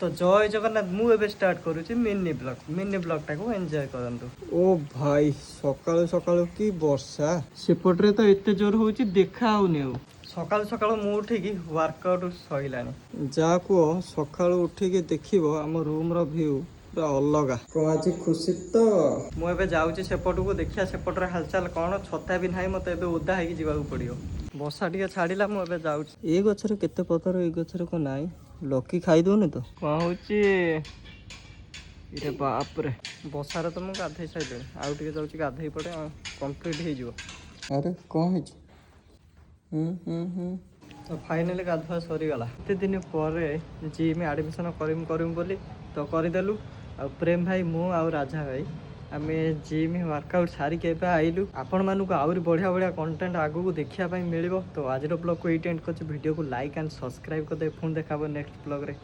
तो जय जगन्नाथ मुझे स्टार्ट करुच्ची मिनी ब्लॉग टाक एंजॉय करंतु। ओ भाई सकाळु सकाळु की वर्षा सेपटे तो एते जोर होची देखा आउनी हो। सकाळु सकाळु मु उठिकी वर्कआउट सइलानी जा को सकाळु उठिकी देखिबो हम रूम रो व्यू पूरा अलगा को आज खुशी तो मु एबे जाउची सेपट को देखिया सेपट रे हालचाल कोन छता भी नाही मते एबे ओदा हेकी जीवाकू पड़ियो वर्षा टिके छाड़िला मु एबे जाउची ए गछरे केते पतर ए गछरे को नाही लकी खाई दउनी तो कोन होची इरे बाप रे बसारे तो मु गाधै साइले आउ टिके जाउची गाधै पड़े कंप्लीट हे जिवो अरे कोन हेची तो फाइनली गाधुआ सरी गला एते दिन पर जिम एडमिशन करिम बोली तो करदेलु आ प्रेम भाई मु आ राजा भाई आम जिम वर्कआउट सारिक एवं आइलु आपण मानक आहरी बढ़िया बढ़िया कंटेंट आगू देखा मिल तो आज ब्लॉग को ये एंड कर वीडियो को लाइक एंड सब्सक्राइब करदे पुणी देखा नेक्स्ट ब्लॉग रे।